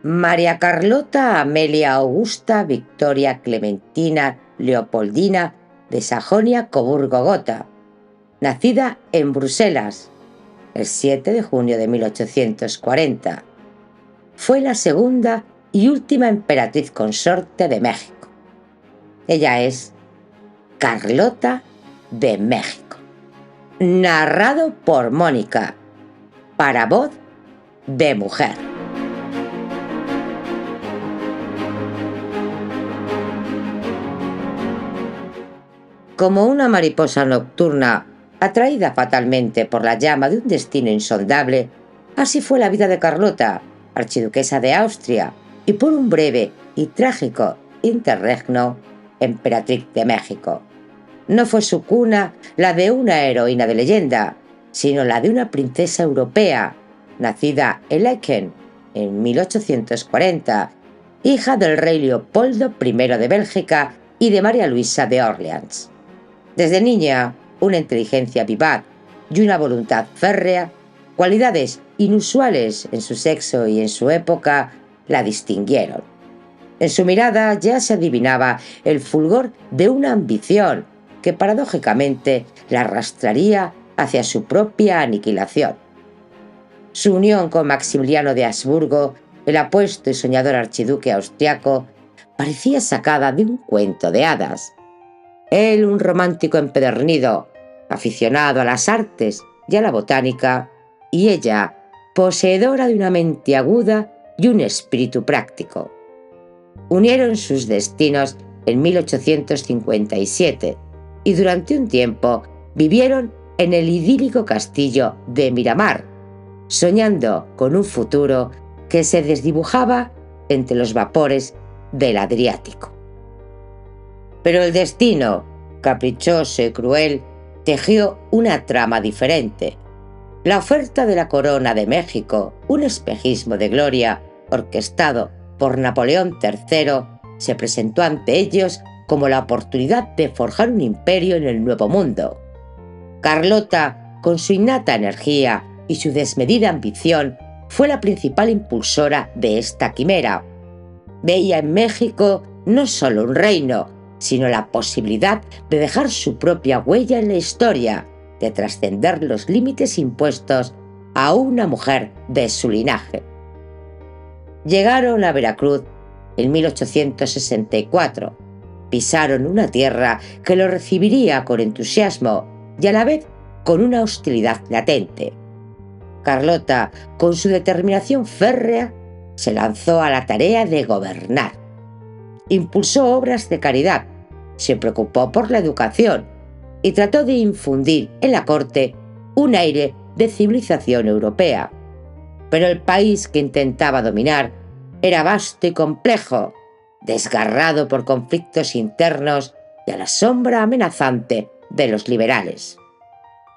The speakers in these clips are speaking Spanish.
María Carlota Amelia Augusta Victoria Clementina Leopoldina de Sajonia-Coburgo-Gotha, nacida en Bruselas el 7 de junio de 1840. Fue la segunda y última emperatriz consorte de México. Ella es Carlota de México. Narrado por Mónica, para voz de mujer. Como una mariposa nocturna, atraída fatalmente por la llama de un destino insondable, así fue la vida de Carlota, archiduquesa de Austria, y por un breve y trágico interregno, emperatriz de México. No fue su cuna la de una heroína de leyenda, sino la de una princesa europea, nacida en Laeken en 1840, hija del rey Leopoldo I de Bélgica y de María Luisa de Orleans. Desde niña, una inteligencia vivaz y una voluntad férrea, cualidades inusuales en su sexo y en su época, la distinguieron. En su mirada ya se adivinaba el fulgor de una ambición que paradójicamente la arrastraría hacia su propia aniquilación. Su unión con Maximiliano de Habsburgo, el apuesto y soñador archiduque austriaco, parecía sacada de un cuento de hadas. Él, un romántico empedernido, aficionado a las artes y a la botánica, y ella, poseedora de una mente aguda y un espíritu práctico. Unieron sus destinos en 1857 y durante un tiempo vivieron en el idílico castillo de Miramar, soñando con un futuro que se desdibujaba entre los vapores del Adriático. Pero el destino, caprichoso y cruel, tejió una trama diferente. La oferta de la corona de México, un espejismo de gloria orquestado por Napoleón III, se presentó ante ellos como la oportunidad de forjar un imperio en el Nuevo Mundo. Carlota, con su innata energía y su desmedida ambición, fue la principal impulsora de esta quimera. Veía en México no solo un reino, sino la posibilidad de dejar su propia huella en la historia, de trascender los límites impuestos a una mujer de su linaje. Llegaron a Veracruz en 1864, pisaron una tierra que lo recibiría con entusiasmo y a la vez con una hostilidad latente. Carlota, con su determinación férrea, se lanzó a la tarea de gobernar. Impulsó obras de caridad, se preocupó por la educación y trató de infundir en la corte un aire de civilización europea. Pero el país que intentaba dominar era vasto y complejo, desgarrado por conflictos internos y a la sombra amenazante de los liberales.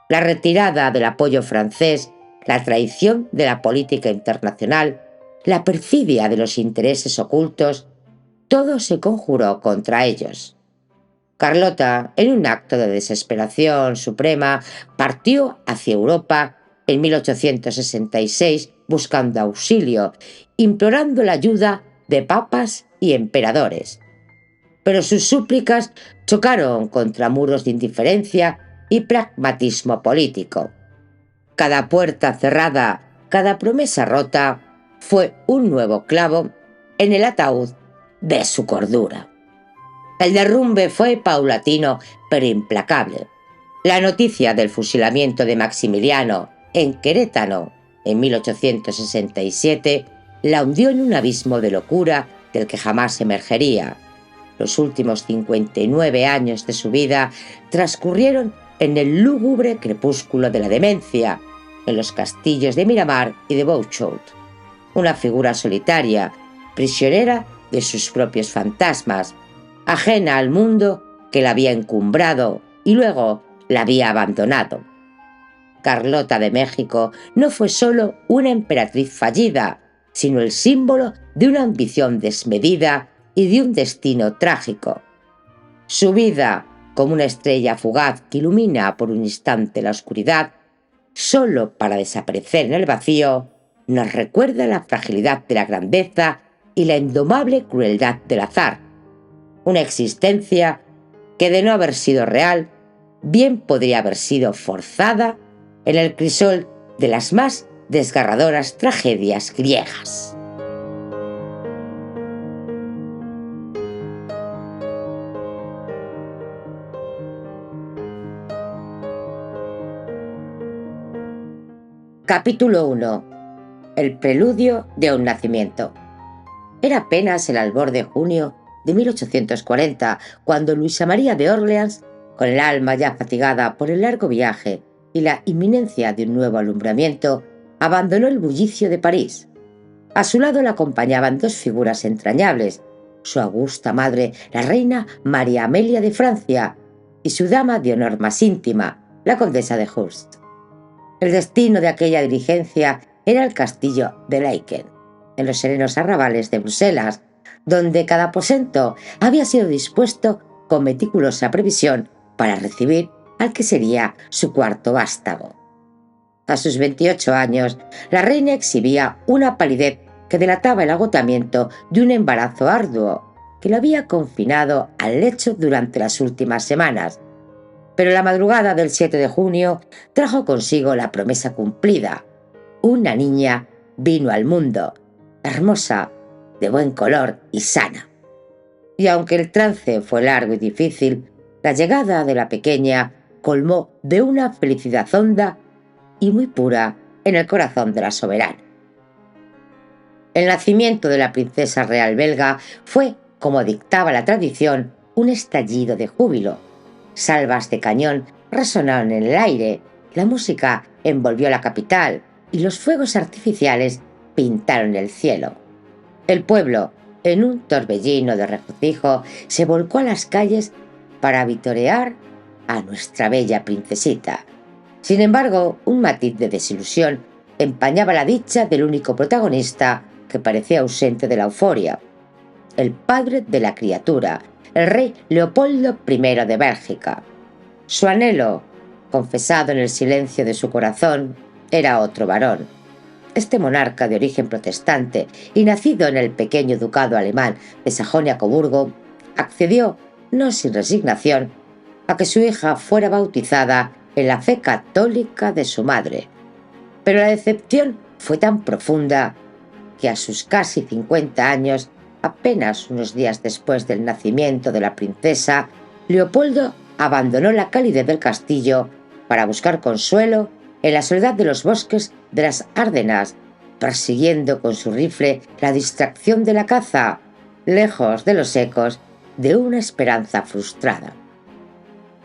La retirada del apoyo francés, la traición de la política internacional, la perfidia de los intereses ocultos, todo se conjuró contra ellos. Carlota, en un acto de desesperación suprema, partió hacia Europa en 1866 buscando auxilio, implorando la ayuda de papas y emperadores. Pero sus súplicas chocaron contra muros de indiferencia y pragmatismo político. Cada puerta cerrada, cada promesa rota, fue un nuevo clavo en el ataúd de su cordura. El derrumbe fue paulatino pero implacable. La noticia del fusilamiento de Maximiliano en Querétaro en 1867 la hundió en un abismo de locura del que jamás emergería. Los últimos 59 años de su vida transcurrieron en el lúgubre crepúsculo de la demencia, en los castillos de Miramar y de Bouchout. Una figura solitaria, prisionera de sus propios fantasmas, ajena al mundo que la había encumbrado y luego la había abandonado. Carlota de México no fue solo una emperatriz fallida, sino el símbolo de una ambición desmedida y de un destino trágico. Su vida, como una estrella fugaz que ilumina por un instante la oscuridad, solo para desaparecer en el vacío, nos recuerda la fragilidad de la grandeza y la indomable crueldad del azar. Una existencia que, de no haber sido real, bien podría haber sido forzada en el crisol de las más desgarradoras tragedias griegas. Capítulo 1. El preludio de un nacimiento. Era apenas el albor de junio de 1840 cuando Luisa María de Orleans, con el alma ya fatigada por el largo viaje y la inminencia de un nuevo alumbramiento, abandonó el bullicio de París. A su lado la acompañaban dos figuras entrañables: su augusta madre, la reina María Amelia de Francia, y su dama de honor más íntima, la condesa de Hearst. El destino de aquella diligencia era el castillo de Laeken, en los serenos arrabales de Bruselas, donde cada aposento había sido dispuesto con meticulosa previsión para recibir al que sería su cuarto vástago. A sus 28 años, la reina exhibía una palidez que delataba el agotamiento de un embarazo arduo que la había confinado al lecho durante las últimas semanas. Pero la madrugada del 7 de junio trajo consigo la promesa cumplida. Una niña vino al mundo, hermosa, de buen color y sana. Y aunque el trance fue largo y difícil, la llegada de la pequeña colmó de una felicidad honda y muy pura en el corazón de la soberana. El nacimiento de la princesa real belga fue, como dictaba la tradición, un estallido de júbilo. Salvas de cañón resonaron en el aire, la música envolvió la capital y los fuegos artificiales pintaron el cielo. El pueblo, en un torbellino de regocijo, se volcó a las calles para vitorear a nuestra bella princesita. Sin embargo, un matiz de desilusión empañaba la dicha del único protagonista que parecía ausente de la euforia: el padre de la criatura, el rey Leopoldo I de Bélgica. Su anhelo, confesado en el silencio de su corazón, era otro varón. Este monarca de origen protestante y nacido en el pequeño ducado alemán de Sajonia-Coburgo, accedió, no sin resignación, a que su hija fuera bautizada en la fe católica de su madre. Pero la decepción fue tan profunda que a sus casi 50 años, apenas unos días después del nacimiento de la princesa, Leopoldo abandonó la calidez del castillo para buscar consuelo en la soledad de los bosques de las Ardenas, persiguiendo con su rifle la distracción de la caza, lejos de los ecos de una esperanza frustrada.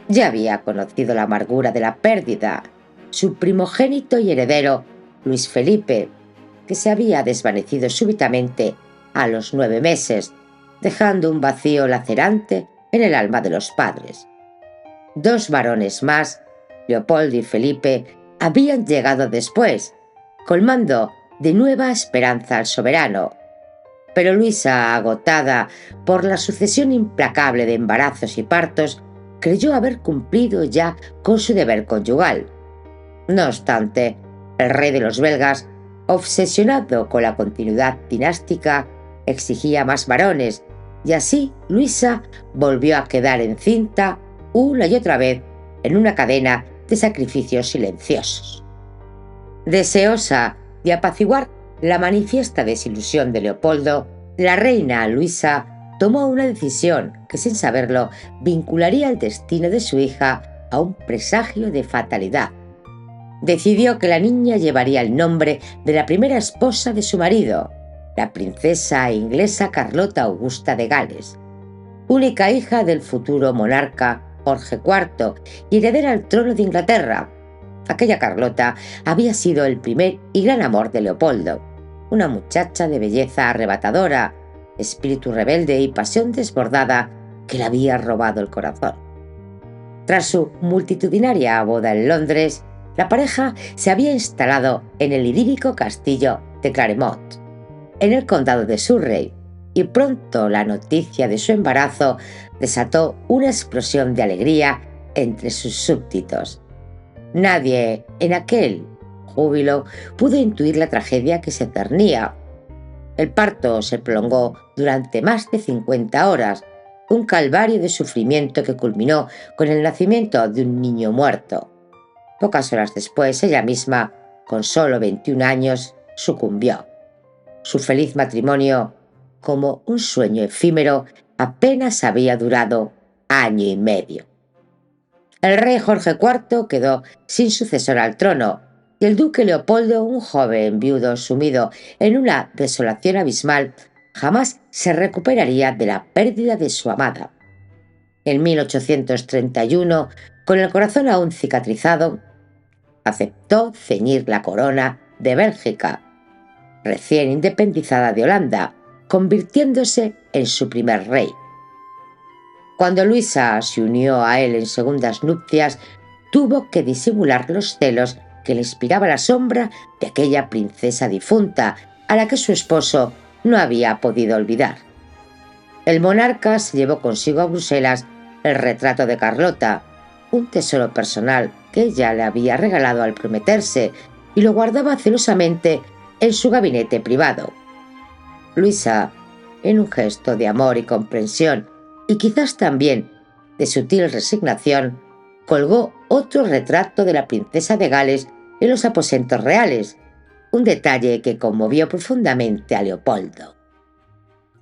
Ya había conocido la amargura de la pérdida. Su primogénito y heredero, Luis Felipe, que se había desvanecido súbitamente a los 9 meses, dejando un vacío lacerante en el alma de los padres. Dos varones más, Leopoldo y Felipe, habían llegado después, colmando de nueva esperanza al soberano. Pero Luisa, agotada por la sucesión implacable de embarazos y partos, creyó haber cumplido ya con su deber conyugal. No obstante, el rey de los belgas, obsesionado con la continuidad dinástica, exigía más varones, y así Luisa volvió a quedar encinta una y otra vez en una cadena de sacrificios silenciosos. Deseosa de apaciguar la manifiesta desilusión de Leopoldo, la reina Luisa tomó una decisión que, sin saberlo, vincularía el destino de su hija a un presagio de fatalidad. Decidió que la niña llevaría el nombre de la primera esposa de su marido, la princesa inglesa Carlota Augusta de Gales, única hija del futuro monarca Jorge IV y heredera al trono de Inglaterra. Aquella Carlota había sido el primer y gran amor de Leopoldo, una muchacha de belleza arrebatadora, espíritu rebelde y pasión desbordada que le había robado el corazón. Tras su multitudinaria boda en Londres, la pareja se había instalado en el idílico castillo de Claremont, en el condado de Surrey, y pronto la noticia de su embarazo desató una explosión de alegría entre sus súbditos. Nadie en aquel júbilo, pudo intuir la tragedia que se cernía. El parto se prolongó durante más de 50 horas, un calvario de sufrimiento que culminó con el nacimiento de un niño muerto. Pocas horas después, ella misma, con solo 21 años, sucumbió. Su feliz matrimonio, como un sueño efímero, apenas había durado año y medio. El rey Jorge IV quedó sin sucesor al trono, y el duque Leopoldo, un joven viudo sumido en una desolación abismal, jamás se recuperaría de la pérdida de su amada. En 1831, con el corazón aún cicatrizado, aceptó ceñir la corona de Bélgica, recién independizada de Holanda, convirtiéndose en su primer rey. Cuando Luisa se unió a él en segundas nupcias, tuvo que disimular los celos que le inspiraba la sombra de aquella princesa difunta, a la que su esposo no había podido olvidar. El monarca se llevó consigo a Bruselas el retrato de Carlota, un tesoro personal que ella le había regalado al prometerse, y lo guardaba celosamente en su gabinete privado. Luisa, en un gesto de amor y comprensión, y quizás también de sutil resignación, colgó otro retrato de la princesa de Gales en los aposentos reales, un detalle que conmovió profundamente a Leopoldo.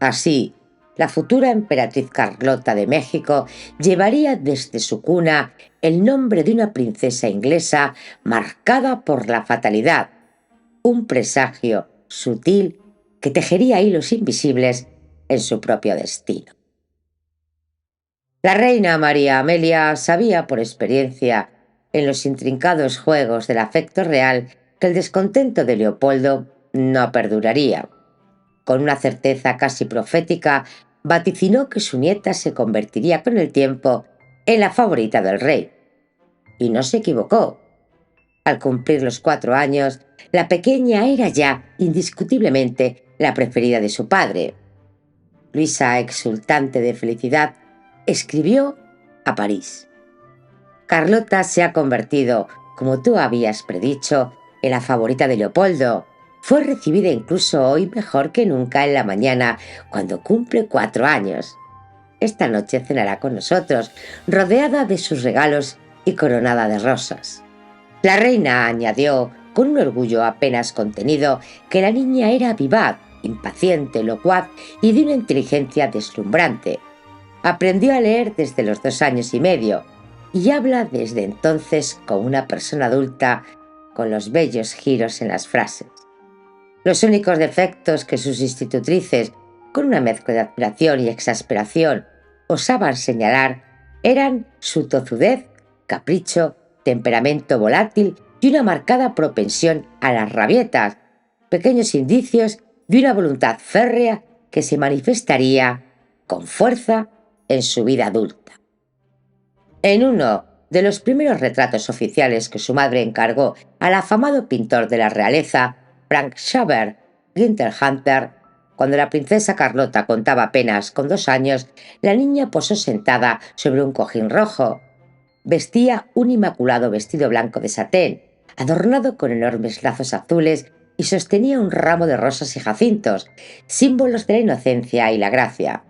Así, la futura emperatriz Carlota de México llevaría desde su cuna el nombre de una princesa inglesa marcada por la fatalidad, un presagio sutil que tejería hilos invisibles en su propio destino. La reina María Amelia sabía por experiencia, en los intrincados juegos del afecto real, que el descontento de Leopoldo no perduraría. Con una certeza casi profética, vaticinó que su nieta se convertiría con el tiempo en la favorita del rey. Y no se equivocó. Al cumplir los 4 años, la pequeña era ya indiscutiblemente la preferida de su padre. Luisa, exultante de felicidad, escribió a París: Carlota se ha convertido, como tú habías predicho, en la favorita de Leopoldo. Fue recibida incluso hoy mejor que nunca en la mañana, cuando cumple 4 años. Esta noche cenará con nosotros, rodeada de sus regalos y coronada de rosas. La reina añadió, con un orgullo apenas contenido, que la niña era vivaz, impaciente, locuaz y de una inteligencia deslumbrante. Aprendió a leer desde los 2 años y medio y habla desde entonces como una persona adulta, con los bellos giros en las frases. Los únicos defectos que sus institutrices, con una mezcla de admiración y exasperación, osaban señalar eran su tozudez, capricho, temperamento volátil y una marcada propensión a las rabietas, pequeños indicios de una voluntad férrea que se manifestaría con fuerza en su vida adulta. En uno de los primeros retratos oficiales que su madre encargó al afamado pintor de la realeza, Frank Xaver Winterhalter, cuando la princesa Carlota contaba apenas con 2 años, la niña posó sentada sobre un cojín rojo. Vestía un inmaculado vestido blanco de satén, adornado con enormes lazos azules, y sostenía un ramo de rosas y jacintos, símbolos de la inocencia y la gracia.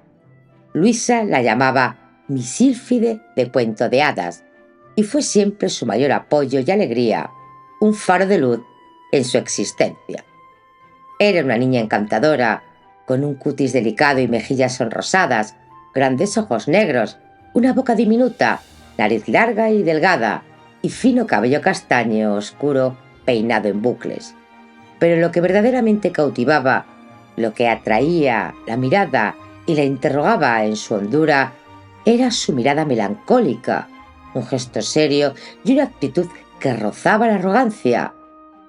Luisa la llamaba mi sílfide de cuento de hadas, y fue siempre su mayor apoyo y alegría, un faro de luz en su existencia. Era una niña encantadora, con un cutis delicado y mejillas sonrosadas, grandes ojos negros, una boca diminuta, nariz larga y delgada, y fino cabello castaño oscuro peinado en bucles. Pero lo que verdaderamente cautivaba, lo que atraía la mirada y la interrogaba en su hondura, era su mirada melancólica, un gesto serio y una actitud que rozaba la arrogancia,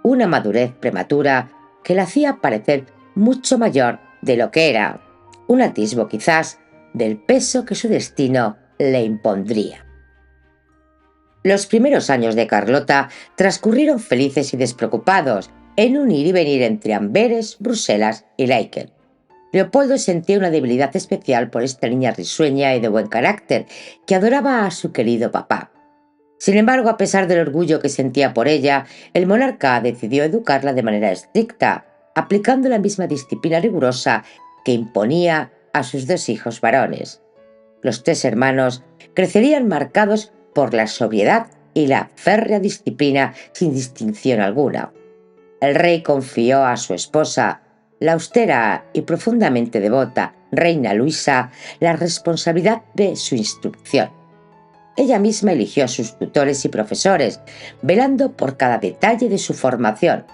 una madurez prematura que la hacía parecer mucho mayor de lo que era, un atisbo quizás del peso que su destino le impondría. Los primeros años de Carlota transcurrieron felices y despreocupados en un ir y venir entre Amberes, Bruselas y Laeken. Leopoldo sentía una debilidad especial por esta niña risueña y de buen carácter que adoraba a su querido papá. Sin embargo, a pesar del orgullo que sentía por ella, el monarca decidió educarla de manera estricta, aplicando la misma disciplina rigurosa que imponía a sus dos hijos varones. Los tres hermanos crecerían marcados por la sobriedad y la férrea disciplina sin distinción alguna. El rey confió a su esposa, la austera y profundamente devota reina Luisa, la responsabilidad de su instrucción. Ella misma eligió a sus tutores y profesores, velando por cada detalle de su formación.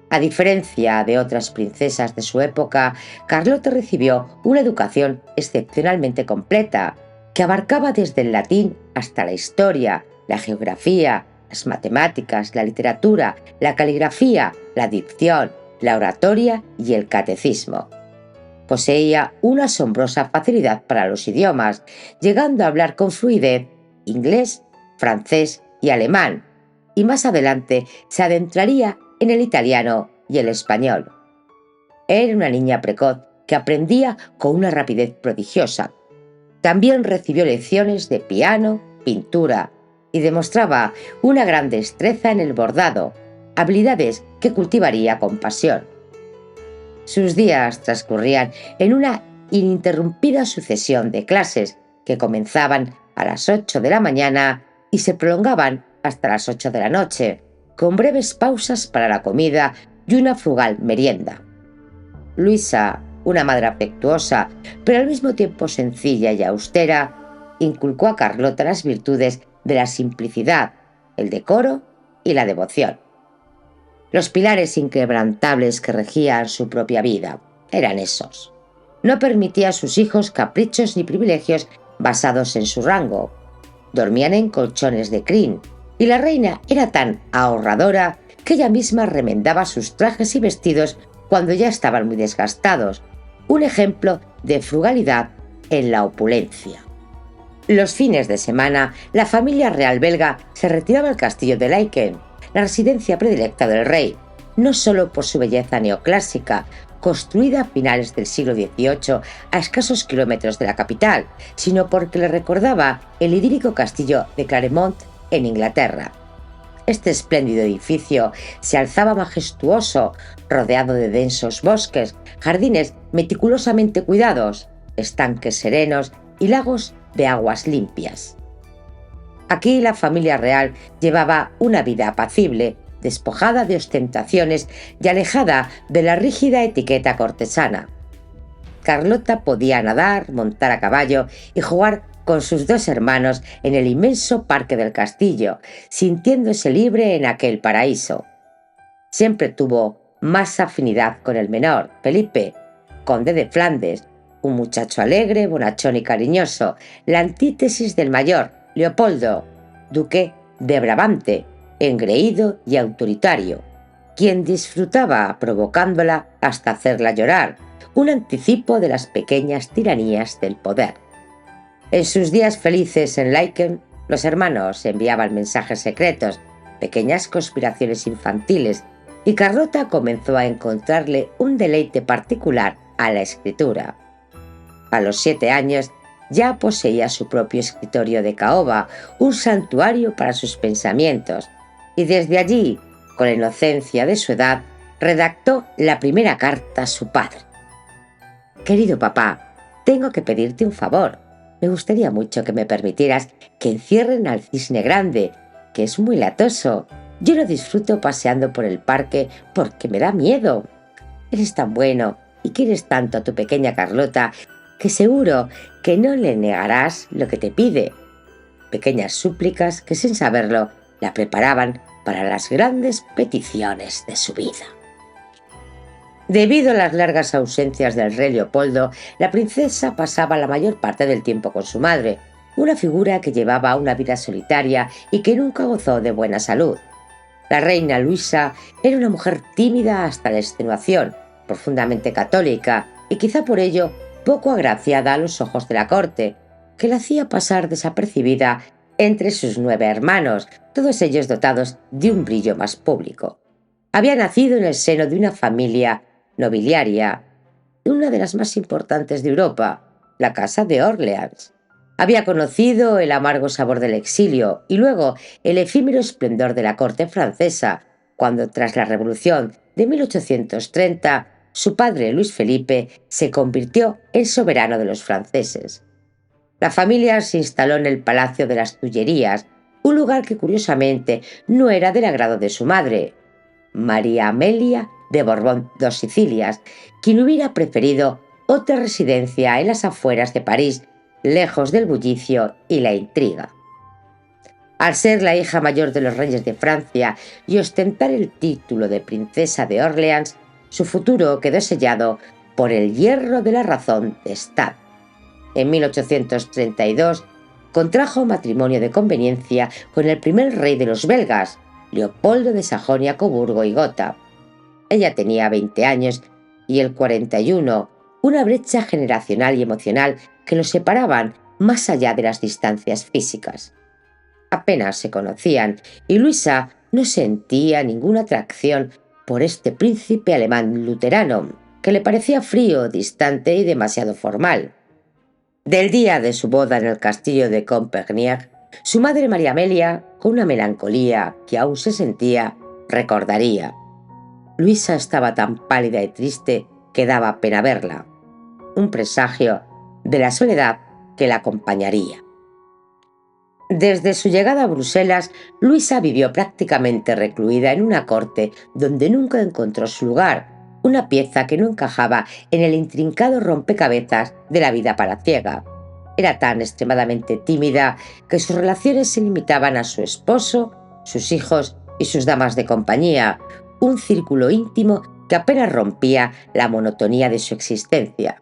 A diferencia de otras princesas de su época, Carlota recibió una educación excepcionalmente completa, que abarcaba desde el latín hasta la historia, la geografía, las matemáticas, la literatura, la caligrafía, la dicción, la oratoria y el catecismo. Poseía una asombrosa facilidad para los idiomas, llegando a hablar con fluidez inglés, francés y alemán, y más adelante se adentraría en el italiano y el español. Era una niña precoz que aprendía con una rapidez prodigiosa. También recibió lecciones de piano, pintura y demostraba una gran destreza en el bordado, habilidades que cultivaría con pasión. Sus días transcurrían en una ininterrumpida sucesión de clases que comenzaban a las 8 de la mañana y se prolongaban hasta las 8 de la noche, con breves pausas para la comida y una frugal merienda. Luisa, una madre afectuosa, pero al mismo tiempo sencilla y austera, inculcó a Carlota las virtudes de la simplicidad, el decoro y la devoción. Los pilares inquebrantables que regían su propia vida eran esos. No permitía a sus hijos caprichos ni privilegios basados en su rango. Dormían en colchones de crin, y la reina era tan ahorradora que ella misma remendaba sus trajes y vestidos cuando ya estaban muy desgastados, un ejemplo de frugalidad en la opulencia. Los fines de semana, la familia real belga se retiraba al castillo de Laeken, la residencia predilecta del rey, no solo por su belleza neoclásica, construida a finales del siglo XVIII a escasos kilómetros de la capital, sino porque le recordaba el idílico castillo de Claremont en Inglaterra. Este espléndido edificio se alzaba majestuoso, rodeado de densos bosques, jardines meticulosamente cuidados, estanques serenos y lagos de aguas limpias. Aquí la familia real llevaba una vida apacible, despojada de ostentaciones y alejada de la rígida etiqueta cortesana. Carlota podía nadar, montar a caballo y jugar con sus dos hermanos en el inmenso parque del castillo, sintiéndose libre en aquel paraíso. Siempre tuvo más afinidad con el menor, Felipe, conde de Flandes, un muchacho alegre, bonachón y cariñoso, la antítesis del mayor, Leopoldo, duque de Brabante, engreído y autoritario, quien disfrutaba provocándola hasta hacerla llorar, un anticipo de las pequeñas tiranías del poder. En sus días felices en Laeken, los hermanos enviaban mensajes secretos, pequeñas conspiraciones infantiles, y Carlota comenzó a encontrarle un deleite particular a la escritura. A los 7 años ya poseía su propio escritorio de caoba, un santuario para sus pensamientos, y desde allí, con la inocencia de su edad, redactó la primera carta a su padre. «Querido papá, tengo que pedirte un favor. Me gustaría mucho que me permitieras que encierren al cisne grande, que es muy latoso. Yo lo disfruto paseando por el parque porque me da miedo. Eres tan bueno y quieres tanto a tu pequeña Carlota que seguro que no le negarás lo que te pide». Pequeñas súplicas que, sin saberlo, la preparaban para las grandes peticiones de su vida. Debido a las largas ausencias del rey Leopoldo, la princesa pasaba la mayor parte del tiempo con su madre, una figura que llevaba una vida solitaria y que nunca gozó de buena salud. La reina Luisa era una mujer tímida hasta la extenuación, profundamente católica y quizá por ello poco agraciada a los ojos de la corte, que la hacía pasar desapercibida entre sus 9 hermanos, todos ellos dotados de un brillo más público. Había nacido en el seno de una familia nobiliaria, una de las más importantes de Europa, la Casa de Orleans. Había conocido el amargo sabor del exilio y luego el efímero esplendor de la corte francesa, cuando tras la Revolución de 1830 su padre Luis Felipe se convirtió en soberano de los franceses. La familia se instaló en el Palacio de las Tullerías, un lugar que curiosamente no era del agrado de su madre, María Amelia de Borbón dos Sicilias, quien hubiera preferido otra residencia en las afueras de París, lejos del bullicio y la intriga. Al ser la hija mayor de los reyes de Francia y ostentar el título de princesa de Orleans, su futuro quedó sellado por el hierro de la razón de Estado. En 1832 contrajo matrimonio de conveniencia con el primer rey de los belgas, Leopoldo de Sajonia, Coburgo y Gotha. Ella tenía 20 años y él 41, una brecha generacional y emocional que los separaban más allá de las distancias físicas. Apenas se conocían y Luisa no sentía ninguna atracción por este príncipe alemán luterano, que le parecía frío, distante y demasiado formal. Del día de su boda en el castillo de Compiègne, su madre María Amelia, con una melancolía que aún se sentía, recordaría. Luisa estaba tan pálida y triste que daba pena verla. Un presagio de la soledad que la acompañaría. Desde su llegada a Bruselas, Luisa vivió prácticamente recluida en una corte donde nunca encontró su lugar, una pieza que no encajaba en el intrincado rompecabezas de la vida palaciega. Era tan extremadamente tímida que sus relaciones se limitaban a su esposo, sus hijos y sus damas de compañía, un círculo íntimo que apenas rompía la monotonía de su existencia.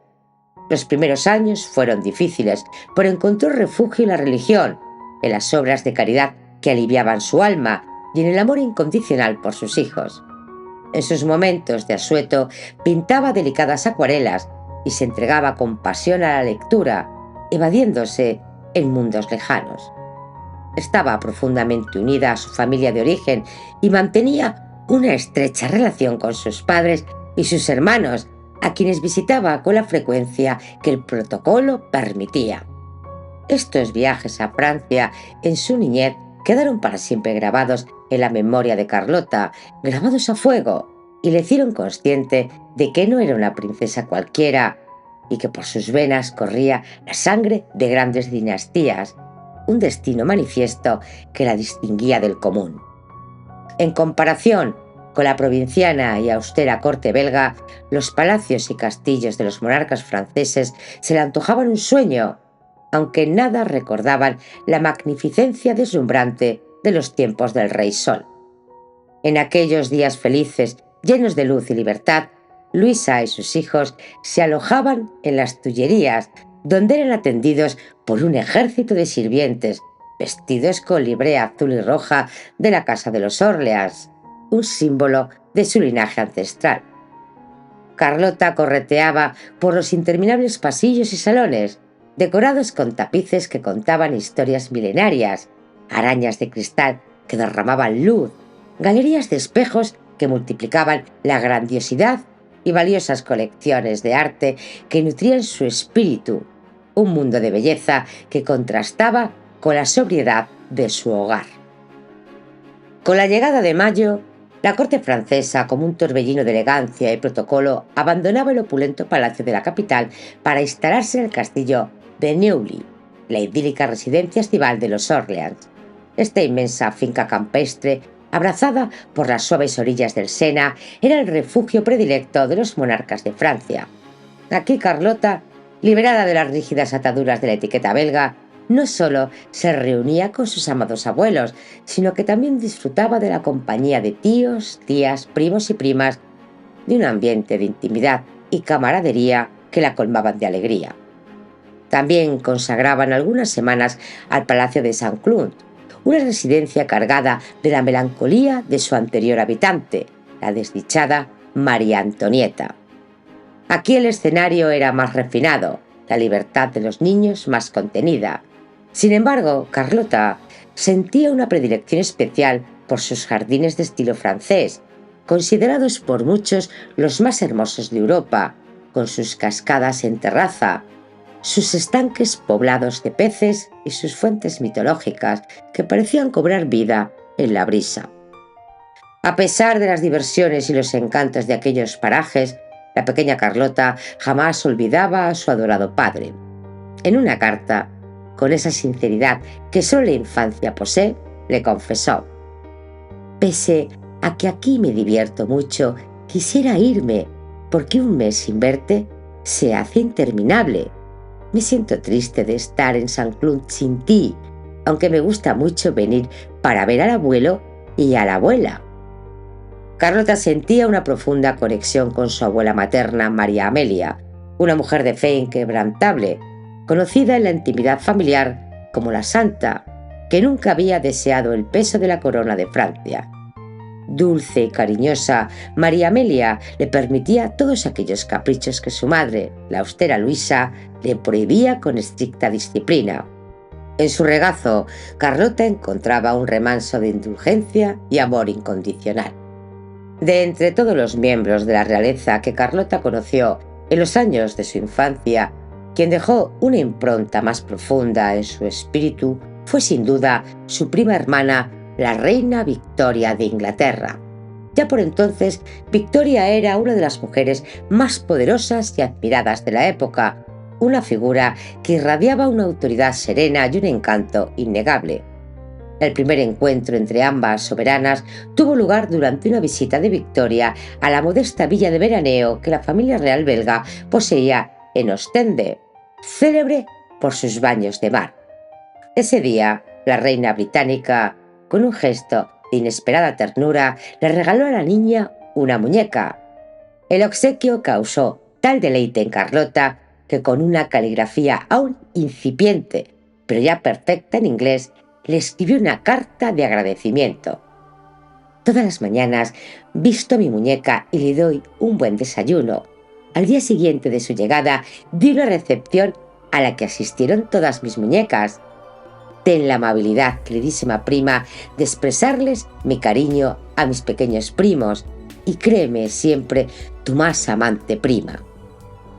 Los primeros años fueron difíciles, pero encontró refugio en la religión, en las obras de caridad que aliviaban su alma y en el amor incondicional por sus hijos. En sus momentos de asueto pintaba delicadas acuarelas y se entregaba con pasión a la lectura, evadiéndose en mundos lejanos. Estaba profundamente unida a su familia de origen y mantenía una estrecha relación con sus padres y sus hermanos, a quienes visitaba con la frecuencia que el protocolo permitía. Estos viajes a Francia en su niñez quedaron para siempre grabados en la memoria de Carlota, grabados a fuego, y le hicieron consciente de que no era una princesa cualquiera y que por sus venas corría la sangre de grandes dinastías, un destino manifiesto que la distinguía del común. En comparación con la provinciana y austera corte belga, los palacios y castillos de los monarcas franceses se le antojaban un sueño, aunque en nada recordaban la magnificencia deslumbrante de los tiempos del Rey Sol. En aquellos días felices, llenos de luz y libertad, Luisa y sus hijos se alojaban en las Tullerías, donde eran atendidos por un ejército de sirvientes, vestidos con librea azul y roja de la Casa de los Orleans, un símbolo de su linaje ancestral. Carlota correteaba por los interminables pasillos y salones, decorados con tapices que contaban historias milenarias, arañas de cristal que derramaban luz, galerías de espejos que multiplicaban la grandiosidad y valiosas colecciones de arte que nutrían su espíritu, un mundo de belleza que contrastaba con la sobriedad de su hogar. Con la llegada de mayo, la corte francesa, como un torbellino de elegancia y protocolo, abandonaba el opulento palacio de la capital para instalarse en el castillo de Neuilly, la idílica residencia estival de los Orleans. Esta inmensa finca campestre, abrazada por las suaves orillas del Sena, era el refugio predilecto de los monarcas de Francia. Aquí Carlota, liberada de las rígidas ataduras de la etiqueta belga, no solo se reunía con sus amados abuelos, sino que también disfrutaba de la compañía de tíos, tías, primos y primas, de un ambiente de intimidad y camaradería que la colmaban de alegría. También consagraban algunas semanas al Palacio de Saint-Cloud, una residencia cargada de la melancolía de su anterior habitante, la desdichada María Antonieta. Aquí el escenario era más refinado, la libertad de los niños más contenida. Sin embargo, Carlota sentía una predilección especial por sus jardines de estilo francés, considerados por muchos los más hermosos de Europa, con sus cascadas en terraza, sus estanques poblados de peces y sus fuentes mitológicas que parecían cobrar vida en la brisa. A pesar de las diversiones y los encantos de aquellos parajes, la pequeña Carlota jamás olvidaba a su adorado padre. En una carta, con esa sinceridad que solo la infancia posee, le confesó: «Pese a que aquí me divierto mucho, quisiera irme, porque un mes sin verte se hace interminable. Me siento triste de estar en San Cloud sin ti, aunque me gusta mucho venir para ver al abuelo y a la abuela». Carlota sentía una profunda conexión con su abuela materna, María Amelia, una mujer de fe inquebrantable, conocida en la intimidad familiar como la Santa, que nunca había deseado el peso de la corona de Francia. Dulce y cariñosa, María Amelia le permitía todos aquellos caprichos que su madre, la austera Luisa, le prohibía con estricta disciplina. En su regazo, Carlota encontraba un remanso de indulgencia y amor incondicional. De entre todos los miembros de la realeza que Carlota conoció en los años de su infancia, quien dejó una impronta más profunda en su espíritu fue sin duda su prima hermana, la reina Victoria de Inglaterra. Ya por entonces, Victoria era una de las mujeres más poderosas y admiradas de la época, una figura que irradiaba una autoridad serena y un encanto innegable. El primer encuentro entre ambas soberanas tuvo lugar durante una visita de Victoria a la modesta villa de veraneo que la familia real belga poseía en Ostende, célebre por sus baños de mar. Ese día, la reina británica, con un gesto de inesperada ternura, le regaló a la niña una muñeca. El obsequio causó tal deleite en Carlota que, con una caligrafía aún incipiente, pero ya perfecta en inglés, le escribió una carta de agradecimiento. «Todas las mañanas visto a mi muñeca y le doy un buen desayuno. Al día siguiente de su llegada di una recepción a la que asistieron todas mis muñecas. Ten la amabilidad, queridísima prima, de expresarles mi cariño a mis pequeños primos y créeme siempre tu más amante prima».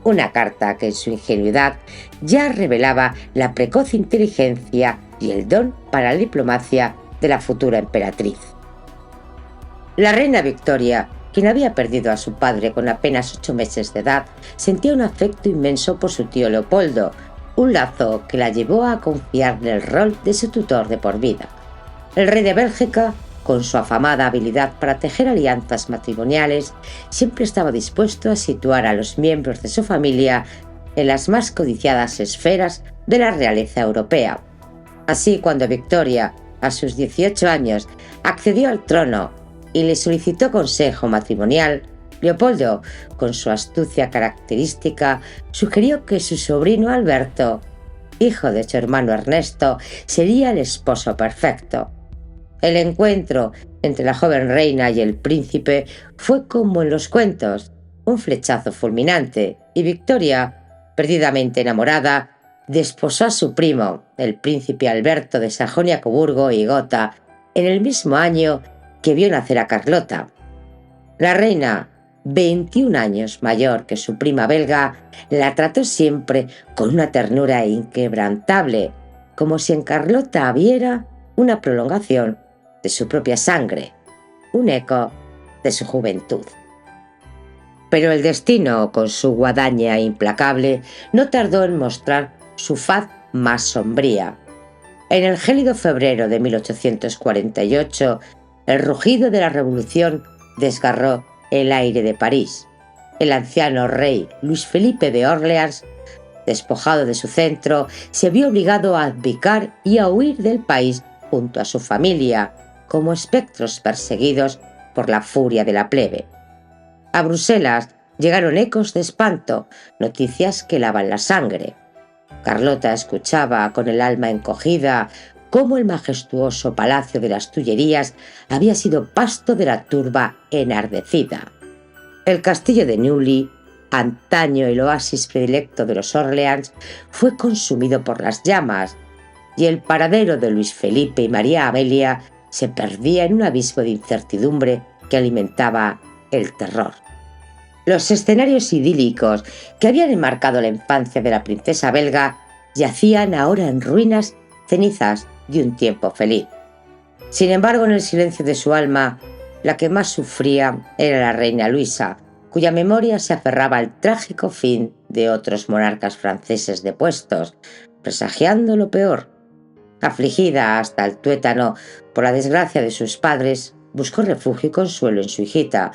Una carta que en su ingenuidad ya revelaba la precoz inteligencia y el don para la diplomacia de la futura emperatriz. La reina Victoria, quien había perdido a su padre con apenas 8 meses de edad, sentía un afecto inmenso por su tío Leopoldo, un lazo que la llevó a confiarle el rol de su tutor de por vida. El rey de Bélgica, con su afamada habilidad para tejer alianzas matrimoniales, siempre estaba dispuesto a situar a los miembros de su familia en las más codiciadas esferas de la realeza europea. Así, cuando Victoria, a sus 18 años, accedió al trono y le solicitó consejo matrimonial, Leopoldo, con su astucia característica, sugirió que su sobrino Alberto, hijo de su hermano Ernesto, sería el esposo perfecto. El encuentro entre la joven reina y el príncipe fue como en los cuentos, un flechazo fulminante, y Victoria, perdidamente enamorada, desposó a su primo, el príncipe Alberto de Sajonia-Coburgo y Gotha, en el mismo año que vio nacer a Carlota. La reina, 21 años mayor que su prima belga, la trató siempre con una ternura inquebrantable, como si en Carlota hubiera una prolongación de su propia sangre, un eco de su juventud. Pero el destino, con su guadaña implacable, no tardó en mostrar su faz más sombría. En el gélido febrero de 1848, el rugido de la revolución desgarró el aire de París. El anciano rey Luis Felipe de Orleans, despojado de su centro, se vio obligado a abdicar y a huir del país junto a su familia, como espectros perseguidos por la furia de la plebe. A Bruselas llegaron ecos de espanto, noticias que helaban la sangre. Carlota escuchaba con el alma encogida cómo el majestuoso Palacio de las Tullerías había sido pasto de la turba enardecida. El castillo de Neuilly, antaño el oasis predilecto de los Orleans, fue consumido por las llamas, y el paradero de Luis Felipe y María Amelia se perdía en un abismo de incertidumbre que alimentaba el terror. Los escenarios idílicos que habían enmarcado la infancia de la princesa belga yacían ahora en ruinas, cenizas de un tiempo feliz. Sin embargo, en el silencio de su alma, la que más sufría era la reina Luisa, cuya memoria se aferraba al trágico fin de otros monarcas franceses depuestos, presagiando lo peor. Afligida hasta el tuétano por la desgracia de sus padres, buscó refugio y consuelo en su hijita,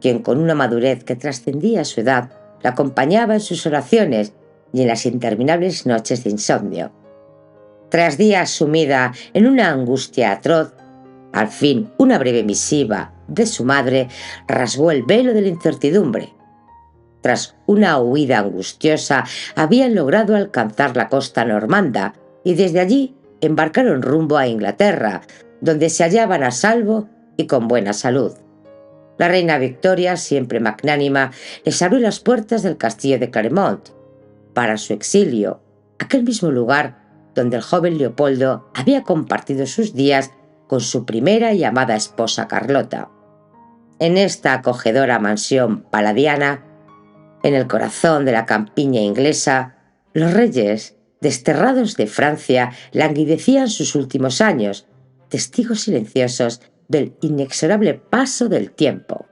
quien con una madurez que trascendía su edad la acompañaba en sus oraciones y en las interminables noches de insomnio. Tras días sumida en una angustia atroz, al fin una breve misiva de su madre rasgó el velo de la incertidumbre. Tras una huida angustiosa, habían logrado alcanzar la costa normanda y desde allí embarcaron rumbo a Inglaterra, donde se hallaban a salvo y con buena salud. La reina Victoria, siempre magnánima, les abrió las puertas del castillo de Claremont para su exilio, aquel mismo lugar donde el joven Leopoldo había compartido sus días con su primera y amada esposa Carlota. En esta acogedora mansión paladiana, en el corazón de la campiña inglesa, los reyes, desterrados de Francia, languidecían sus últimos años, testigos silenciosos del inexorable paso del tiempo.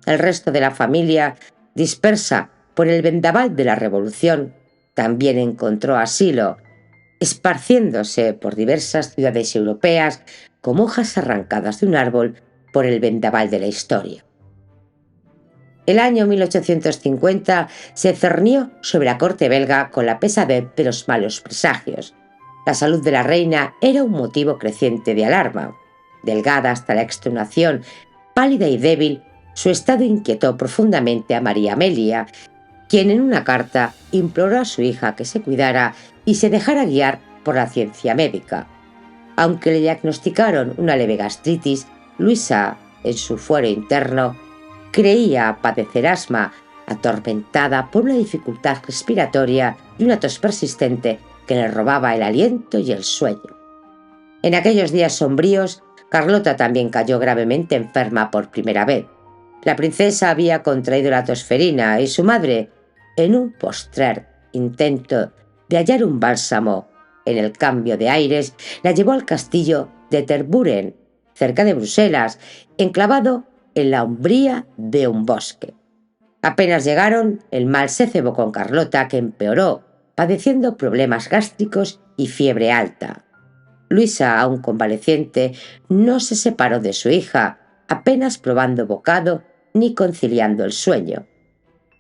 El resto de la familia, dispersa por el vendaval de la Revolución, también encontró asilo, esparciéndose por diversas ciudades europeas como hojas arrancadas de un árbol por el vendaval de la historia. El año 1850 se cernió sobre la corte belga con la pesadez de los malos presagios. La salud de la reina era un motivo creciente de alarma. Delgada hasta la extenuación, pálida y débil, su estado inquietó profundamente a María Amelia, quien en una carta imploró a su hija que se cuidara y se dejara guiar por la ciencia médica. Aunque le diagnosticaron una leve gastritis, Luisa, en su fuero interno, creía padecer asma, atormentada por una dificultad respiratoria y una tos persistente que le robaba el aliento y el sueño. En aquellos días sombríos, Carlota también cayó gravemente enferma por primera vez. La princesa había contraído la tosferina y su madre, en un postrer intento de hallar un bálsamo en el cambio de aires, la llevó al castillo de Tervuren, cerca de Bruselas, enclavado en la umbría de un bosque. Apenas llegaron, el mal se cebó con Carlota, que empeoró, padeciendo problemas gástricos y fiebre alta. Luisa, aún convaleciente, no se separó de su hija, apenas probando bocado ni conciliando el sueño.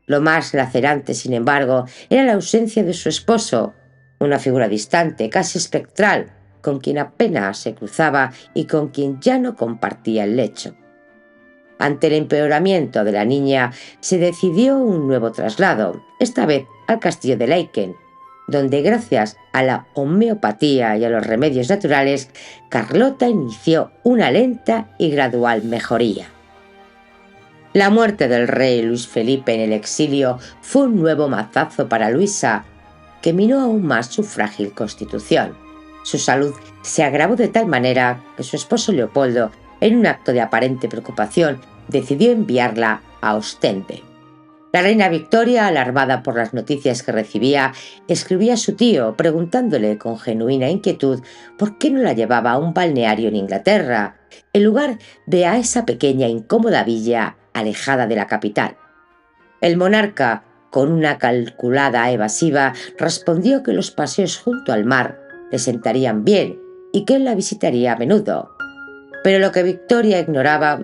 Lo más lacerante, sin embargo, era la ausencia de su esposo, una figura distante, casi espectral, con quien apenas se cruzaba y con quien ya no compartía el lecho. Ante el empeoramiento de la niña, se decidió un nuevo traslado, esta vez al castillo de Laeken, donde gracias a la homeopatía y a los remedios naturales, Carlota inició una lenta y gradual mejoría. La muerte del rey Luis Felipe en el exilio fue un nuevo mazazo para Luisa, que minó aún más su frágil constitución. Su salud se agravó de tal manera que su esposo Leopoldo, en un acto de aparente preocupación, decidió enviarla a Ostende. La reina Victoria, alarmada por las noticias que recibía, escribía a su tío preguntándole con genuina inquietud por qué no la llevaba a un balneario en Inglaterra, en lugar de a esa pequeña incómoda villa alejada de la capital. El monarca, con una calculada evasiva, respondió que los paseos junto al mar le sentarían bien y que él la visitaría a menudo. Pero lo que Victoria ignoraba,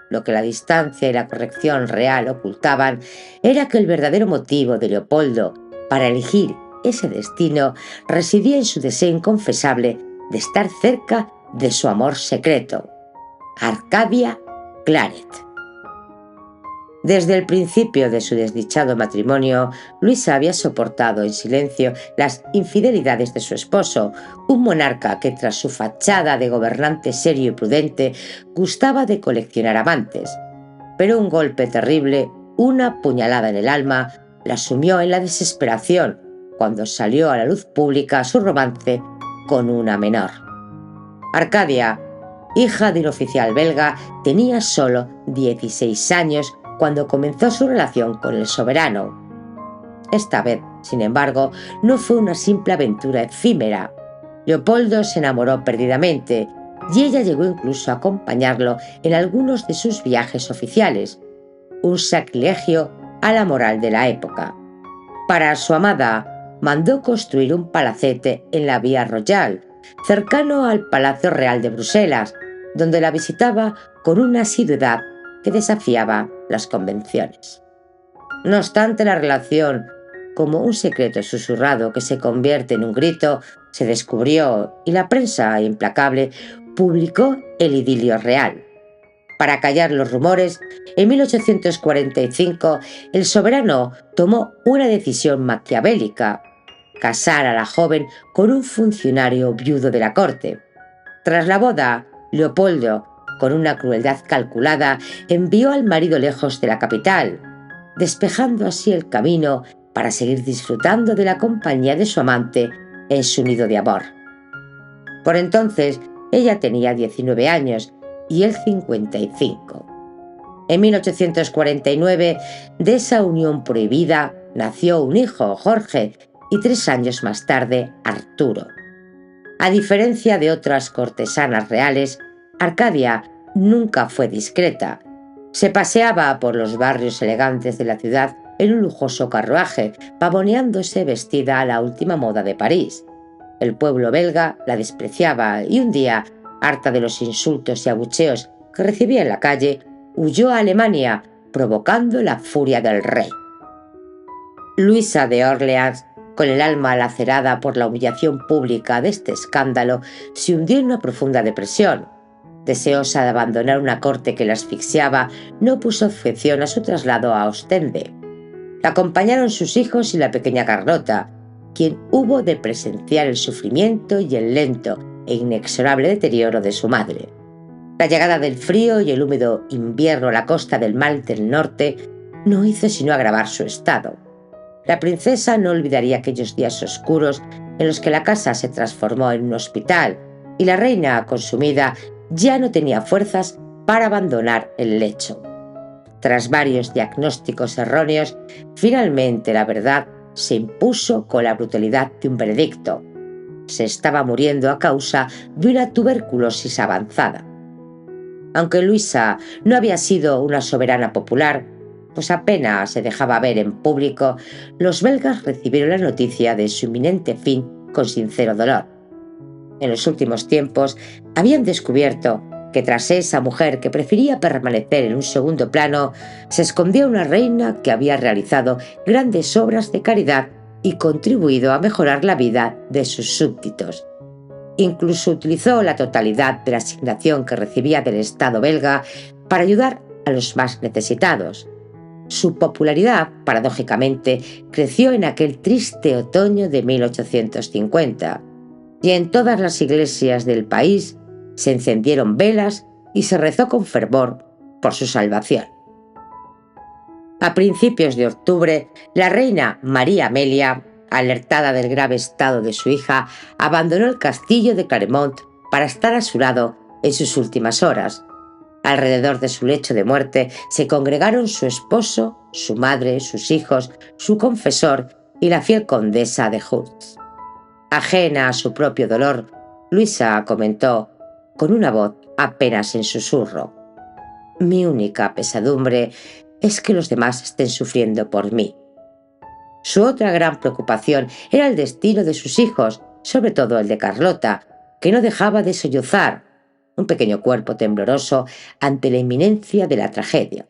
lo que la distancia y la corrección real ocultaban, era que el verdadero motivo de Leopoldo para elegir ese destino residía en su deseo inconfesable de estar cerca de su amor secreto, Arcadia Claret. Desde el principio de su desdichado matrimonio, Luisa había soportado en silencio las infidelidades de su esposo, un monarca que tras su fachada de gobernante serio y prudente gustaba de coleccionar amantes. Pero un golpe terrible, una puñalada en el alma, la sumió en la desesperación cuando salió a la luz pública su romance con una menor. Arcadia, hija de un oficial belga, tenía solo 16 años cuando comenzó su relación con el soberano. Esta vez, sin embargo, no fue una simple aventura efímera. Leopoldo se enamoró perdidamente y ella llegó incluso a acompañarlo en algunos de sus viajes oficiales, un sacrilegio a la moral de la época. Para su amada, mandó construir un palacete en la Vía Royal, cercano al Palacio Real de Bruselas, donde la visitaba con una asiduidad que desafiaba las convenciones. No obstante, la relación, como un secreto susurrado que se convierte en un grito, se descubrió y la prensa implacable publicó el idilio real. Para callar los rumores, en 1845 el soberano tomó una decisión maquiavélica: casar a la joven con un funcionario viudo de la corte. Tras la boda, Leopoldo, con una crueldad calculada, envió al marido lejos de la capital, despejando así el camino para seguir disfrutando de la compañía de su amante en su nido de amor. Por entonces, ella tenía 19 años y él 55. En 1849, de esa unión prohibida, nació un hijo, Jorge, y 3 años más tarde, Arturo. A diferencia de otras cortesanas reales, Arcadia nunca fue discreta. Se paseaba por los barrios elegantes de la ciudad en un lujoso carruaje, pavoneándose vestida a la última moda de París. El pueblo belga la despreciaba y un día, harta de los insultos y abucheos que recibía en la calle, huyó a Alemania, provocando la furia del rey. Luisa de Orleans, con el alma lacerada por la humillación pública de este escándalo, se hundió en una profunda depresión. Deseosa de abandonar una corte que la asfixiaba, no puso objeción a su traslado a Ostende. La acompañaron sus hijos y la pequeña Carlota, quien hubo de presenciar el sufrimiento y el lento e inexorable deterioro de su madre. La llegada del frío y el húmedo invierno a la costa del Mar del Norte no hizo sino agravar su estado. La princesa no olvidaría aquellos días oscuros en los que la casa se transformó en un hospital y la reina, consumida, ya no tenía fuerzas para abandonar el lecho. Tras varios diagnósticos erróneos, finalmente la verdad se impuso con la brutalidad de un veredicto. Se estaba muriendo a causa de una tuberculosis avanzada. Aunque Luisa no había sido una soberana popular, pues apenas se dejaba ver en público, los belgas recibieron la noticia de su inminente fin con sincero dolor. En los últimos tiempos habían descubierto que tras esa mujer que prefería permanecer en un segundo plano, se escondía una reina que había realizado grandes obras de caridad y contribuido a mejorar la vida de sus súbditos. Incluso utilizó la totalidad de la asignación que recibía del Estado belga para ayudar a los más necesitados. Su popularidad, paradójicamente, creció en aquel triste otoño de 1850, y en todas las iglesias del país se encendieron velas y se rezó con fervor por su salvación. A principios de octubre, la reina María Amelia, alertada del grave estado de su hija, abandonó el castillo de Claremont para estar a su lado en sus últimas horas. Alrededor de su lecho de muerte se congregaron su esposo, su madre, sus hijos, su confesor y la fiel condesa de Hurst. Ajena a su propio dolor, Luisa comentó, con una voz apenas en susurro: «Mi única pesadumbre es que los demás estén sufriendo por mí». Su otra gran preocupación era el destino de sus hijos, sobre todo el de Carlota, que no dejaba de sollozar, un pequeño cuerpo tembloroso ante la inminencia de la tragedia.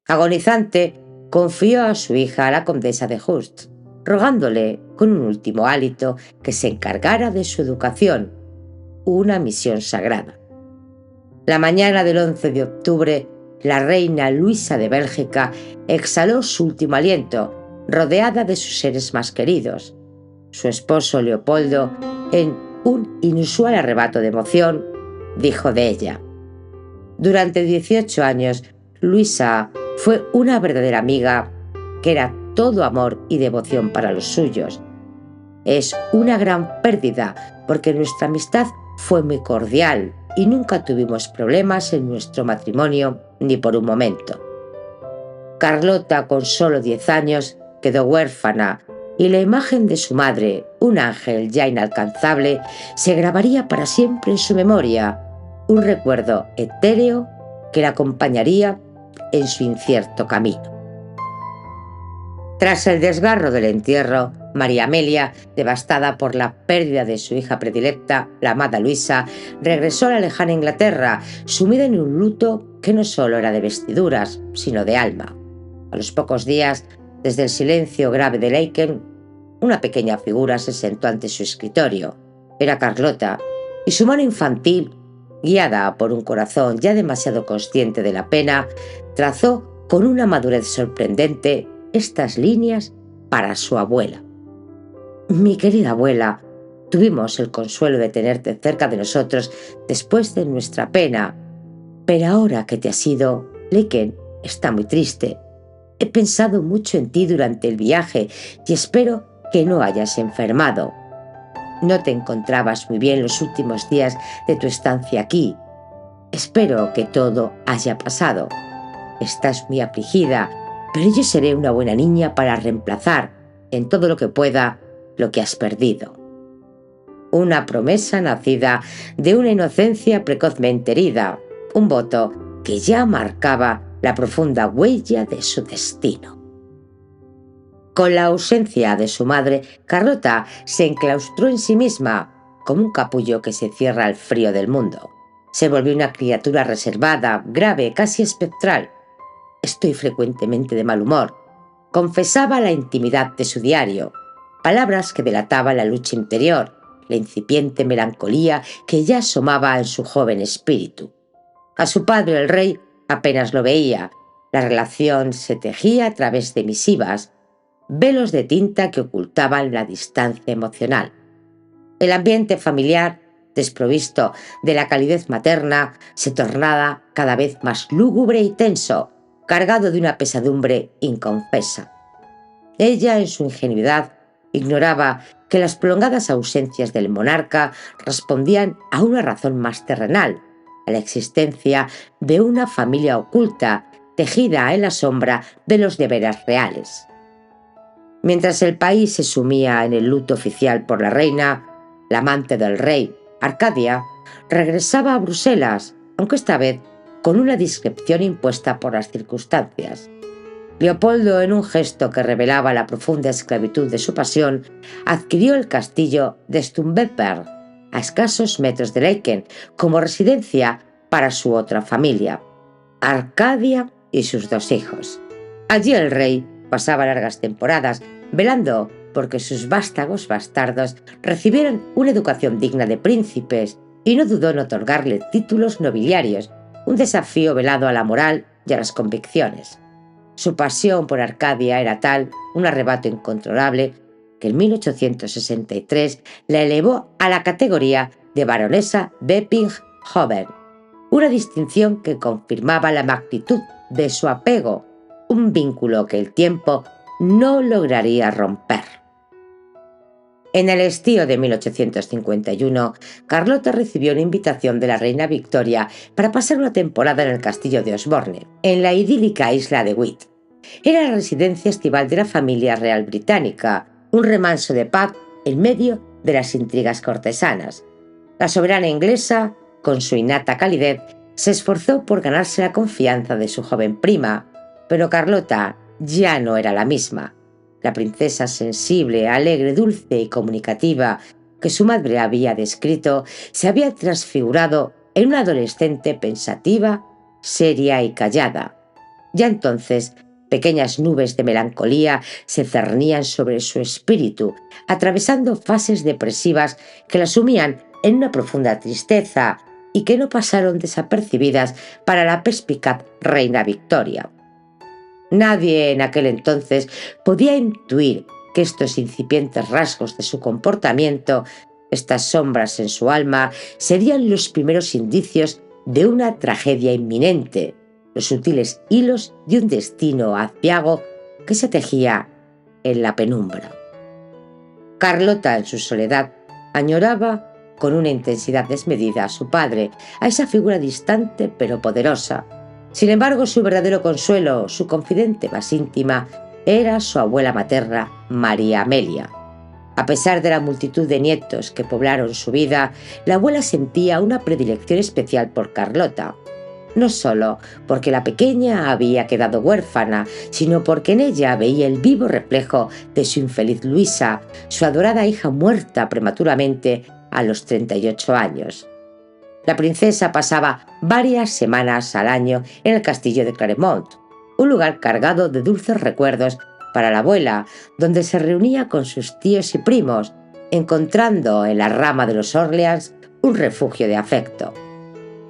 Agonizante, confió a su hija a la condesa de Hurst, rogándole con un último hálito que se encargara de su educación, una misión sagrada. La mañana del 11 de octubre, la reina Luisa de Bélgica exhaló su último aliento, rodeada de sus seres más queridos. Su esposo Leopoldo, en un inusual arrebato de emoción, dijo de ella: «Durante 18 años, Luisa fue una verdadera amiga que era todo amor y devoción para los suyos. Es una gran pérdida porque nuestra amistad fue muy cordial y nunca tuvimos problemas en nuestro matrimonio ni por un momento». Carlota, con solo 10 años, quedó huérfana y la imagen de su madre, un ángel ya inalcanzable, se grabaría para siempre en su memoria, un recuerdo etéreo que la acompañaría en su incierto camino. Tras el desgarro del entierro, María Amelia, devastada por la pérdida de su hija predilecta, la amada Luisa, regresó a la lejana Inglaterra, sumida en un luto que no solo era de vestiduras, sino de alma. A los pocos días, desde el silencio grave de Laeken, una pequeña figura se sentó ante su escritorio. Era Carlota, y su mano infantil, guiada por un corazón ya demasiado consciente de la pena, trazó con una madurez sorprendente estas líneas para su abuela. Mi querida abuela, tuvimos el consuelo de tenerte cerca de nosotros después de nuestra pena, pero ahora que te has ido, Laeken está muy triste. He pensado mucho en ti durante el viaje y espero que no hayas enfermado. No te encontrabas muy bien los últimos días de tu estancia aquí. Espero que todo haya pasado. Estás muy afligida, pero yo seré una buena niña para reemplazar, en todo lo que pueda, lo que has perdido. Una promesa nacida de una inocencia precozmente herida, un voto que ya marcaba la profunda huella de su destino. Con la ausencia de su madre, Carlota se enclaustró en sí misma, como un capullo que se cierra al frío del mundo. Se volvió una criatura reservada, grave, casi espectral. Estoy frecuentemente de mal humor, confesaba la intimidad de su diario, palabras que delataban la lucha interior, la incipiente melancolía que ya asomaba en su joven espíritu. A su padre, el rey, apenas lo veía. La relación se tejía a través de misivas, velos de tinta que ocultaban la distancia emocional. El ambiente familiar, desprovisto de la calidez materna, se tornaba cada vez más lúgubre y tenso, cargado de una pesadumbre inconfesa. Ella, en su ingenuidad, ignoraba que las prolongadas ausencias del monarca respondían a una razón más terrenal, a la existencia de una familia oculta, tejida en la sombra de los deberes reales. Mientras el país se sumía en el luto oficial por la reina, la amante del rey, Arcadia, regresaba a Bruselas, aunque esta vez con una discreción impuesta por las circunstancias. Leopoldo, en un gesto que revelaba la profunda esclavitud de su pasión, adquirió el castillo de Stumberg, a escasos metros de Laeken, como residencia para su otra familia, Arcadia y sus 2 hijos. Allí el rey pasaba largas temporadas, velando porque sus vástagos bastardos recibieran una educación digna de príncipes, y no dudó en otorgarle títulos nobiliarios, un desafío velado a la moral y a las convicciones. Su pasión por Arcadia era tal, un arrebato incontrolable, que en 1863 la elevó a la categoría de baronesa Beppinghoven, una distinción que confirmaba la magnitud de su apego, un vínculo que el tiempo no lograría romper. En el estío de 1851, Carlota recibió una invitación de la reina Victoria para pasar una temporada en el castillo de Osborne, en la idílica isla de Wight. Era la residencia estival de la familia real británica, un remanso de paz en medio de las intrigas cortesanas. La soberana inglesa, con su innata calidez, se esforzó por ganarse la confianza de su joven prima, pero Carlota ya no era la misma. La princesa sensible, alegre, dulce y comunicativa que su madre había descrito se había transfigurado en una adolescente pensativa, seria y callada. Ya entonces, pequeñas nubes de melancolía se cernían sobre su espíritu, atravesando fases depresivas que la sumían en una profunda tristeza y que no pasaron desapercibidas para la perspicaz reina Victoria. Nadie en aquel entonces podía intuir que estos incipientes rasgos de su comportamiento, estas sombras en su alma, serían los primeros indicios de una tragedia inminente, los sutiles hilos de un destino aciago que se tejía en la penumbra. Carlota, en su soledad, añoraba con una intensidad desmedida a su padre, a esa figura distante pero poderosa. Sin embargo, su verdadero consuelo, su confidente más íntima, era su abuela materna, María Amelia. A pesar de la multitud de nietos que poblaron su vida, la abuela sentía una predilección especial por Carlota. No solo porque la pequeña había quedado huérfana, sino porque en ella veía el vivo reflejo de su infeliz Luisa, su adorada hija muerta prematuramente a los 38 años. La princesa pasaba varias semanas al año en el castillo de Claremont, un lugar cargado de dulces recuerdos para la abuela, donde se reunía con sus tíos y primos, encontrando en la rama de los Orleans un refugio de afecto.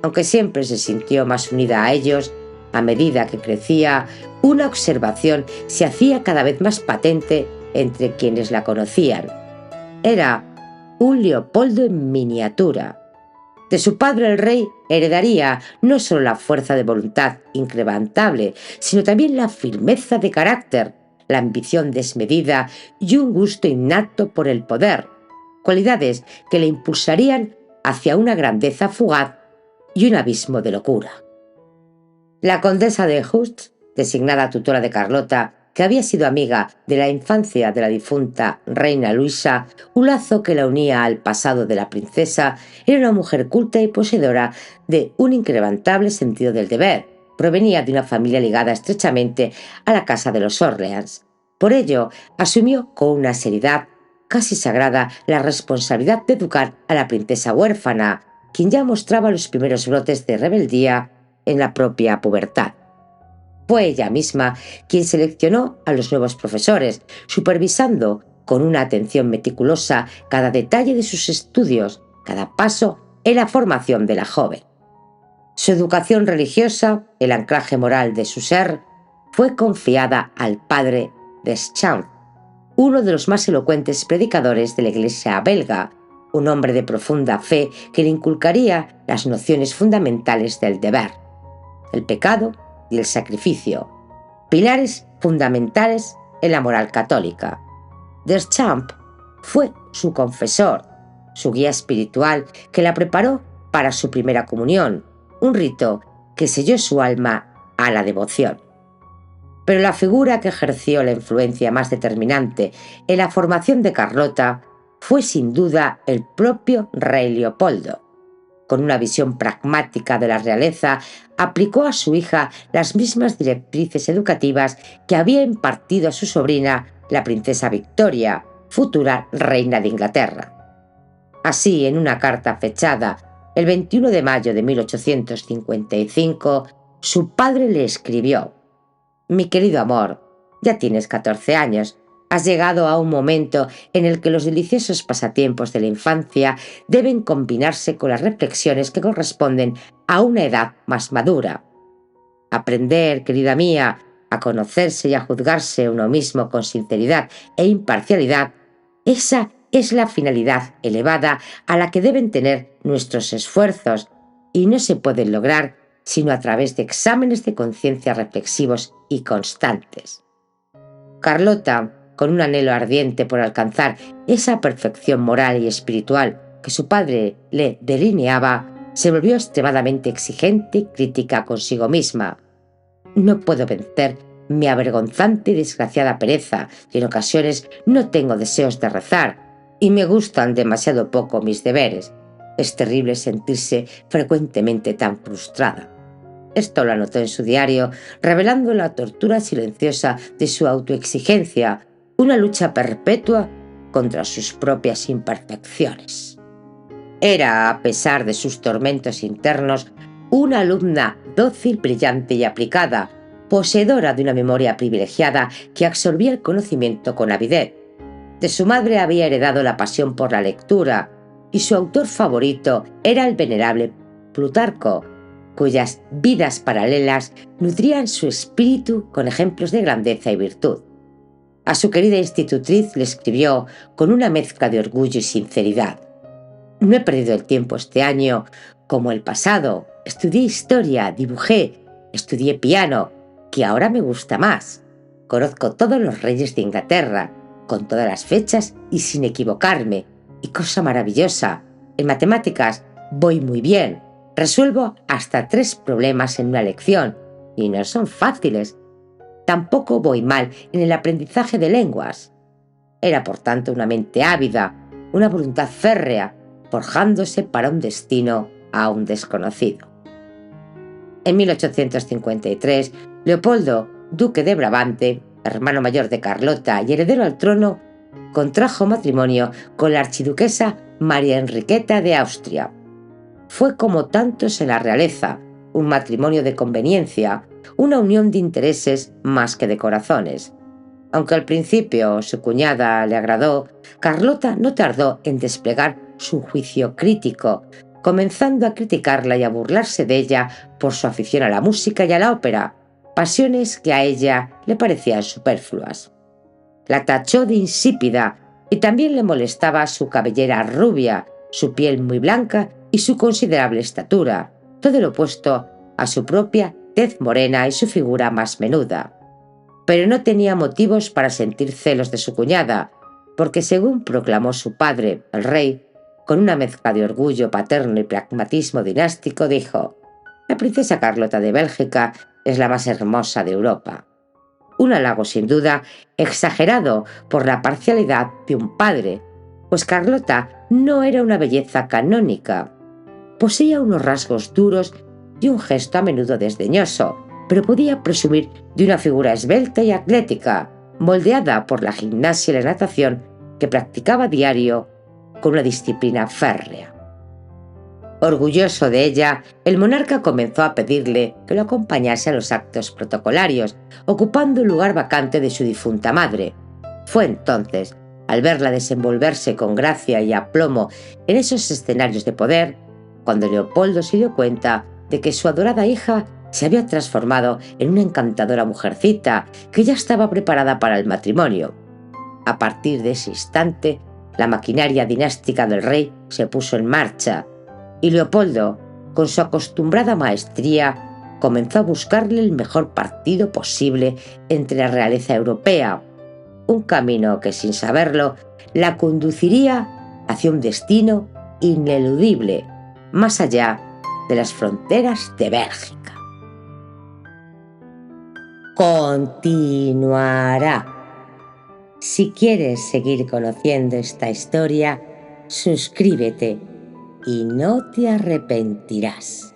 Aunque siempre se sintió más unida a ellos, a medida que crecía, una observación se hacía cada vez más patente entre quienes la conocían. Era un Leopoldo en miniatura. De su padre el rey heredaría no solo la fuerza de voluntad inquebrantable, sino también la firmeza de carácter, la ambición desmedida y un gusto innato por el poder, cualidades que le impulsarían hacia una grandeza fugaz y un abismo de locura. La condesa de Hust, designada tutora de Carlota, que había sido amiga de la infancia de la difunta reina Luisa, un lazo que la unía al pasado de la princesa, era una mujer culta y poseedora de un inquebrantable sentido del deber. Provenía de una familia ligada estrechamente a la casa de los Orleans. Por ello, asumió con una seriedad casi sagrada la responsabilidad de educar a la princesa huérfana, quien ya mostraba los primeros brotes de rebeldía en la propia pubertad. Fue ella misma quien seleccionó a los nuevos profesores, supervisando con una atención meticulosa cada detalle de sus estudios, cada paso en la formación de la joven. Su educación religiosa, el anclaje moral de su ser, fue confiada al padre Deschamps, uno de los más elocuentes predicadores de la Iglesia belga, un hombre de profunda fe que le inculcaría las nociones fundamentales del deber, el pecado y el sacrificio, pilares fundamentales en la moral católica. Deschamps fue su confesor, su guía espiritual que la preparó para su primera comunión, un rito que selló su alma a la devoción. Pero la figura que ejerció la influencia más determinante en la formación de Carlota fue sin duda el propio rey Leopoldo. Con una visión pragmática de la realeza, aplicó a su hija las mismas directrices educativas que había impartido a su sobrina, la princesa Victoria, futura reina de Inglaterra. Así, en una carta fechada el 21 de mayo de 1855, su padre le escribió: «Mi querido amor, ya tienes 14 años. Has llegado a un momento en el que los deliciosos pasatiempos de la infancia deben combinarse con las reflexiones que corresponden a una edad más madura. Aprender, querida mía, a conocerse y a juzgarse uno mismo con sinceridad e imparcialidad, esa es la finalidad elevada a la que deben tener nuestros esfuerzos y no se pueden lograr sino a través de exámenes de conciencia reflexivos y constantes». Carlota, con un anhelo ardiente por alcanzar esa perfección moral y espiritual que su padre le delineaba, se volvió extremadamente exigente y crítica consigo misma. «No puedo vencer mi avergonzante y desgraciada pereza, y en ocasiones no tengo deseos de rezar, y me gustan demasiado poco mis deberes. Es terrible sentirse frecuentemente tan frustrada». Esto lo anotó en su diario, revelando la tortura silenciosa de su autoexigencia, una lucha perpetua contra sus propias imperfecciones. Era, a pesar de sus tormentos internos, una alumna dócil, brillante y aplicada, poseedora de una memoria privilegiada que absorbía el conocimiento con avidez. De su madre había heredado la pasión por la lectura, y su autor favorito era el venerable Plutarco, cuyas vidas paralelas nutrían su espíritu con ejemplos de grandeza y virtud. A su querida institutriz le escribió con una mezcla de orgullo y sinceridad: «No he perdido el tiempo este año como el pasado. Estudié historia, dibujé, estudié piano, que ahora me gusta más. Conozco todos los reyes de Inglaterra, con todas las fechas y sin equivocarme. Y cosa maravillosa, en matemáticas voy muy bien. Resuelvo hasta 3 problemas en una lección, y no son fáciles. Tampoco voy mal en el aprendizaje de lenguas. Era por tanto una mente ávida, una voluntad férrea, forjándose para un destino aún desconocido. En 1853, Leopoldo, duque de Brabante, hermano mayor de Carlota y heredero al trono, contrajo matrimonio con la archiduquesa María Enriqueta de Austria. Fue como tantos en la realeza, un matrimonio de conveniencia, una unión de intereses más que de corazones. Aunque al principio su cuñada le agradó, Carlota no tardó en desplegar su juicio crítico, comenzando a criticarla y a burlarse de ella por su afición a la música y a la ópera, pasiones que a ella le parecían superfluas. La tachó de insípida y también le molestaba su cabellera rubia, su piel muy blanca y su considerable estatura, todo lo opuesto a su propia tez morena y su figura más menuda. Pero no tenía motivos para sentir celos de su cuñada, porque según proclamó su padre, el rey, con una mezcla de orgullo paterno y pragmatismo dinástico, dijo: «La princesa Carlota de Bélgica es la más hermosa de Europa». Un halago sin duda exagerado por la parcialidad de un padre, pues Carlota no era una belleza canónica. Poseía unos rasgos duros y un gesto a menudo desdeñoso, pero podía presumir de una figura esbelta y atlética, moldeada por la gimnasia y la natación que practicaba a diario con una disciplina férrea. Orgulloso de ella, el monarca comenzó a pedirle que lo acompañase a los actos protocolarios, ocupando un lugar vacante de su difunta madre. Fue entonces, al verla desenvolverse con gracia y aplomo en esos escenarios de poder, cuando Leopoldo se dio cuenta de que su adorada hija se había transformado en una encantadora mujercita que ya estaba preparada para el matrimonio. A partir de ese instante, la maquinaria dinástica del rey se puso en marcha, y Leopoldo, con su acostumbrada maestría, comenzó a buscarle el mejor partido posible entre la realeza europea, un camino que, sin saberlo, la conduciría hacia un destino ineludible, más allá de las fronteras de Bélgica. Continuará. Si quieres seguir conociendo esta historia, suscríbete y no te arrepentirás.